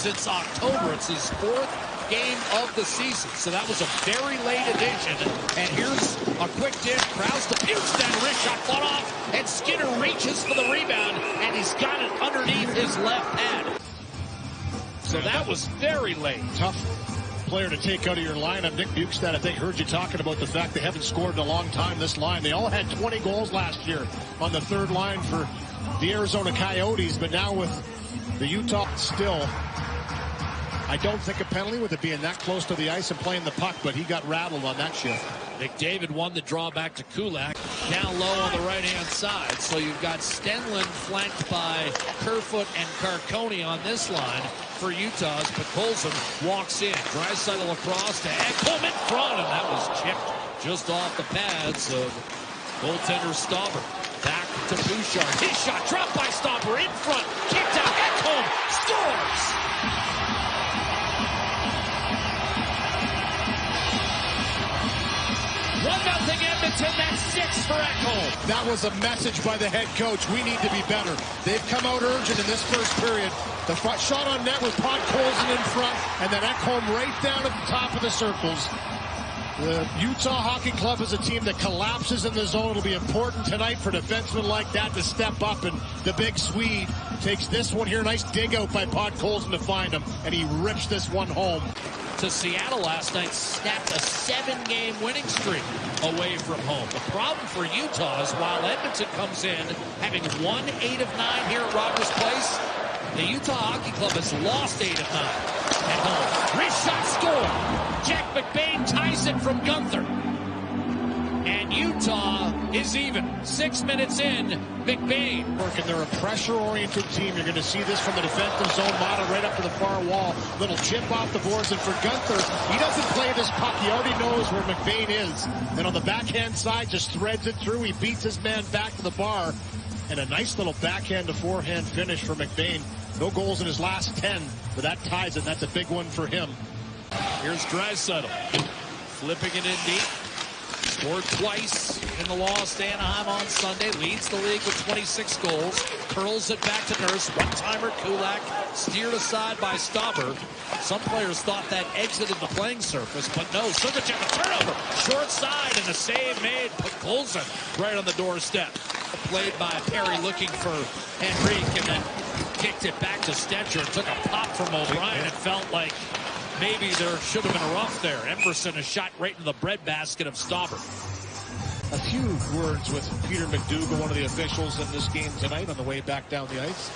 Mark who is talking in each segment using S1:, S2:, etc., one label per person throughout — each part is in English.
S1: since October. It's his 4th game of the season. So that was a very late addition. And here's a quick dish. Krause to Bukestad. Wrist shot fought off. And Skinner reaches for the rebound. And he's got it underneath his left pad. So that was very late.
S2: Tough player to take out of your lineup. Nick Bukestad, I think, heard you talking about the fact they haven't scored in a long time, this line. They all had 20 goals last year on the third line for the Arizona Coyotes, but now with the Utah still, I don't think a penalty with it being that close to the ice and playing the puck, but he got rattled on that shift.
S1: McDavid won the draw back to Kulak. Down low on the right-hand side. So you've got Stenlund flanked by Kerfoot and Carcone on this line for Utah's. But Colson walks in. Draisaitl across to Ekholm in front. And that was chipped just off the pads of goaltender Stauber. Back to Bouchard. His shot dropped by Stauber in front. Kicked out. Ekholm scores! 1-0 Edmonton, that's 6 for Ekholm.
S2: That was a message by the head coach. We need to be better. They've come out urgent in this first period. The shot on net with Podkolzin in front, and then Ekholm right down at the top of the circles. The Utah Hockey Club is a team that collapses in the zone. It'll be important tonight for defensemen like that to step up, and the big Swede takes this one here. Nice dig out by Podkolzin to find him, and he rips this one home.
S1: To Seattle last night, snapped a 7-game winning streak away from home. The problem for Utah is while Edmonton comes in having won 8 of 9 here at Rogers Place, the Utah Hockey Club has lost 8 of 9 at home. Wrist shot score. Jack McBain ties it from Gunther. And Utah is even. 6 minutes in, McBain.
S2: They're a pressure-oriented team. You're going to see this from the defensive zone model right up to the far wall. Little chip off the boards. And for Gunther, he doesn't play this puck. He already knows where McBain is. And on the backhand side, just threads it through. He beats his man back to the bar. And a nice little backhand to forehand finish for McBain. No goals in his last 10, but that ties it. That's a big one for him.
S1: Here's Draisaitl. Flipping it in deep. Scored twice in the loss to Anaheim on Sunday. Leads the league with 26 goals. Curls it back to Nurse. One-timer Kulak. Steered aside by Stauber. Some players thought that exited the playing surface, but no. Sergachev a turnover. Short side and a save made. Podkolzin right on the doorstep. Played by Perry looking for Henrique and then kicked it back to Stetcher. Took a pop from O'Brien. It felt like maybe there should have been a rough there. Emberson a shot right into the breadbasket of Stauber.
S2: A few words with Peter McDougall, one of the officials in this game tonight on the way back down the ice.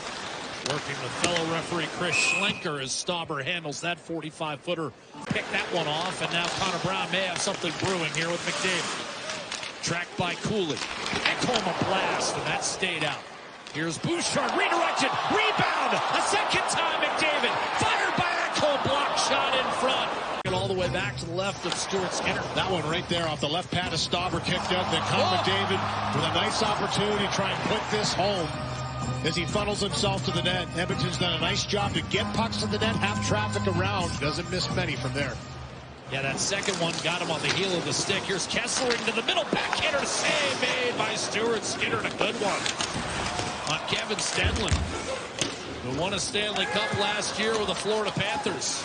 S1: Working with fellow referee Chris Schlenker as Stauber handles that 45-footer. Picked that one off, and now Connor Brown may have something brewing here with McDavid. Tracked by Cooley. Ekholm a blast, and that stayed out. Here's Bouchard, redirected, rebound, a second time McDavid, fired by Ekholm, block shot in front. All the way back to the left of Stuart Skinner.
S2: That one right there off the left pad of Stauber kicked up. Then Connor McDavid with a nice opportunity to try and put this home as he funnels himself to the net. Edmonton's done a nice job to get pucks to the net, have traffic around. Doesn't miss many from there.
S1: Yeah, that second one got him on the heel of the stick. Here's Kessler into the middle, backhander save made by Stuart Skinner, and a good one on Kevin Stenlund, who won a Stanley Cup last year with the Florida Panthers.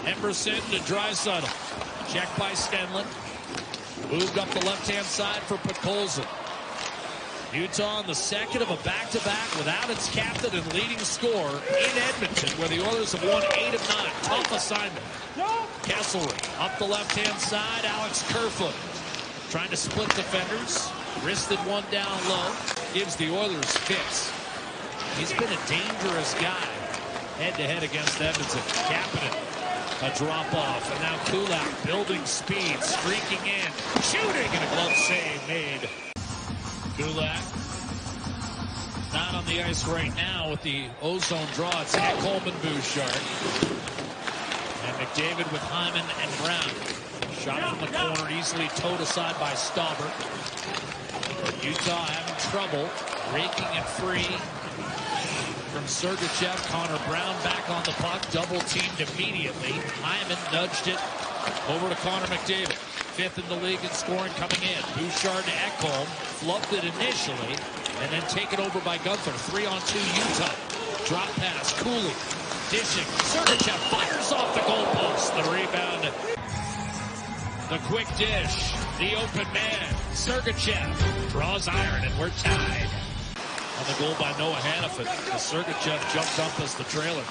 S1: Emberson to Draisaitl. Checked by Stenlund. Moved up the left-hand side for Podkolzin. Utah on the second of a back-to-back without its captain and leading scorer in Edmonton, where the Oilers have won 8 of 9. Tough assignment. Kesselring up the left-hand side. Alex Kerfoot trying to split defenders. Wristed one down low. Gives the Oilers fits. He's been a dangerous guy head-to-head against Edmonton. Kapanen, a drop-off. And now Kulak building speed, streaking in, shooting, and a glove save made. Kulak not on the ice right now with the ozone draw. It's Ekholm and Bouchard. And McDavid with Hyman and Brown. Shot in the corner, easily towed aside by Stauber. Utah having trouble raking it free from Sergachev. Connor Brown back on the puck, double teamed immediately. Hyman nudged it over to Connor McDavid. 5th in the league in scoring coming in. Bouchard to Ekholm, flubbed it initially, and then taken over by Gunther. 3-on-2 Utah. Drop pass, Cooley Dishing. Sergachev fires off the goalpost. The rebound. The quick dish. The open man. Sergachev draws iron, and we're tied. On the goal by Noah Hannafin. Sergachev jumped up as the trailer.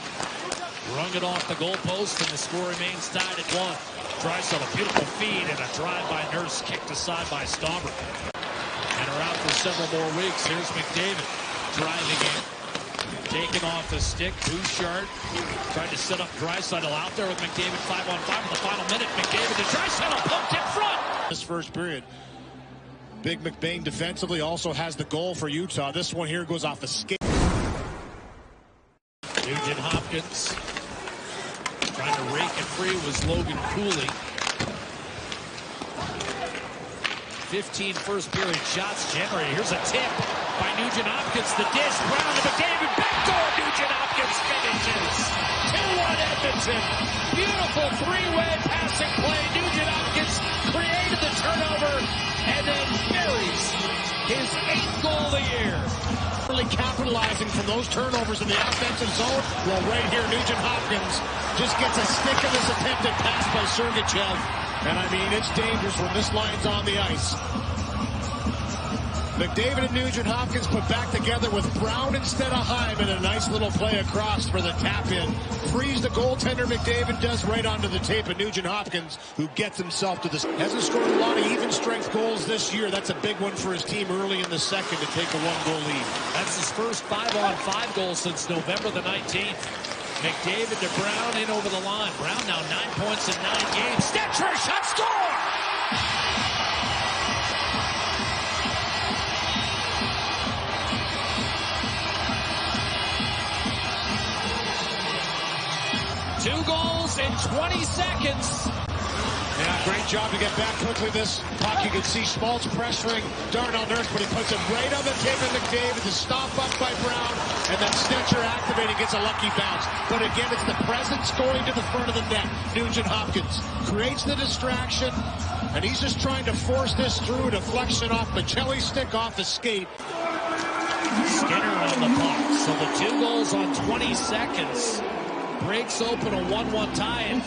S1: Rung it off the goalpost, and the score remains tied at 1. Draisaitl, a beautiful feed, and a drive by Nurse, kicked aside by Stauber. And are out for several more weeks. Here's McDavid driving in. Taken off the stick. Bouchard tried to set up Draisaitl out there with McDavid 5-on-5 in the final minute. McDavid to Draisaitl, pumped in front.
S2: This first period. Big McBain defensively also has the goal for Utah. This one here goes off the skate.
S1: Nugent Hopkins trying to rake it free was Logan Cooley. 15 first period shots generated. Here's a tip by Nugent Hopkins. The dish, Brown to McDavid, backdoor. Nugent Hopkins finishes. 2-1 Edmonton. Beautiful three-way passing play. Nugent Hopkins created the turnover and then buries his 8th goal of the year.
S2: Really capitalizing from those turnovers in the offensive zone. Well, right here, Nugent Hopkins just gets a stick of this attempted pass by Sergachev. And I mean, it's dangerous when this line's on the ice. McDavid and Nugent Hopkins put back together with Brown instead of Hyman. A nice little play across for the tap-in. Frees the goaltender, McDavid does, right onto the tape. And Nugent Hopkins, who gets himself to this. Hasn't scored a lot of even-strength goals this year. That's a big one for his team early in the second to take a 1-goal lead.
S1: That's his first 5-on-5 goal since November the 19th. McDavid to Brown in over the line. Brown now 9 points in 9 games. Stetcher, shot, score! Two goals in 20 seconds.
S2: Yeah, great job to get back quickly this puck. You can see Schmaltz pressuring Darnell Nurse, but he puts it right on the tape of McDavid. The stop up by Brown, and then Stetcher activating, gets a lucky bounce. But again, it's the presence going to the front of the net. Nugent Hopkins creates the distraction, and he's just trying to force this through. Deflection off Michelli's stick off the skate.
S1: Skinner on the puck. So the 2 goals on 20 seconds. Breaks open a 1-1 tie.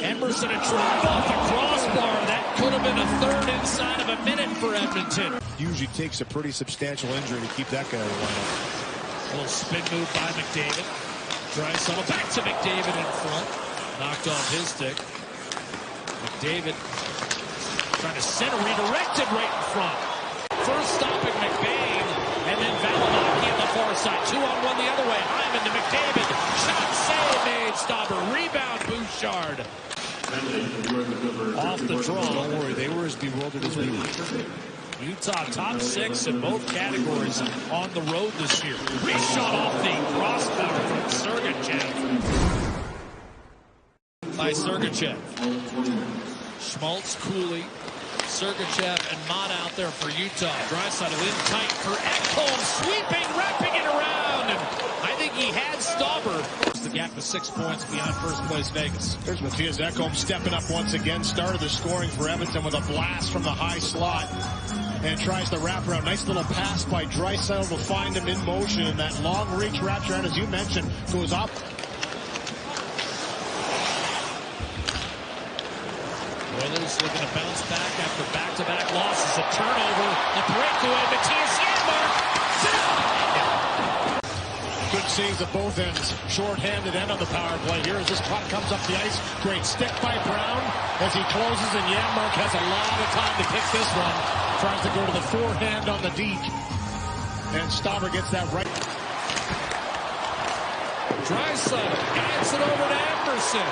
S1: Emerson a drop off the crossbar. That could have been a third inside of a minute for Edmonton.
S2: Usually takes a pretty substantial injury to keep that guy out of the lineup.
S1: A little spin move by McDavid. Draisaitl back to McDavid in front. Knocked off his stick. McDavid trying to center, redirected right in front. First stopping McBain, and then Valimaki on the far side. 2-on-1 the other way. Hyman to McDavid. Shot save made. Stauber. Rebound Bouchard. Off the draw.
S2: Don't worry, they were as bewildered as we were.
S1: Utah top 6 in both categories on the road this year. Reshot off the crossbar from Sergachev. By Sergachev. Schmaltz, Cooley, Sergachev, and Mott out there for Utah. Draisaitl in tight for Ekholm, sweeping, wrapping it around. And I think he had Stauber. The gap to 6 points behind first place Vegas.
S2: There's Matthias Ekholm stepping up once again. Started the scoring for Edmonton with a blast from the high slot. And tries the wraparound. Nice little pass by Draisaitl to find him in motion. And that long reach wraparound, as you mentioned, goes up.
S1: Oilers looking to bounce back after back-to-back losses. A turnover, a breakaway. Matthias Janmark.
S2: Good saves at both ends. Short-handed end on the power play here as this puck comes up the ice. Great stick by Brown as he closes, and Janmark has a lot of time to pick this one. Tries to go to the forehand on the deke. And Stauber gets that right.
S1: Draisaitl guides it over to Emerson.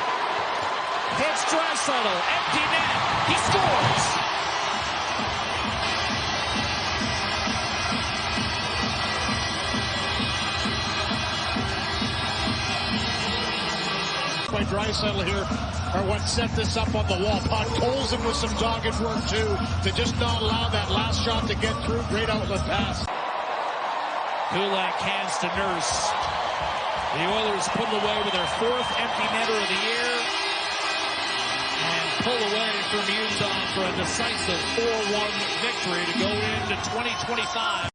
S1: Hits Draisaitl, empty net. He scores.
S2: By Draisaitl here are what set this up on the wall. Podkolzin with some dogged work too to just not allow that last shot to get through. Great outlet pass.
S1: Kulak hands to Nurse. The Oilers put it away with their 4th empty netter of the year. And pull away from Utah for a decisive 4-1 victory to go into 2025.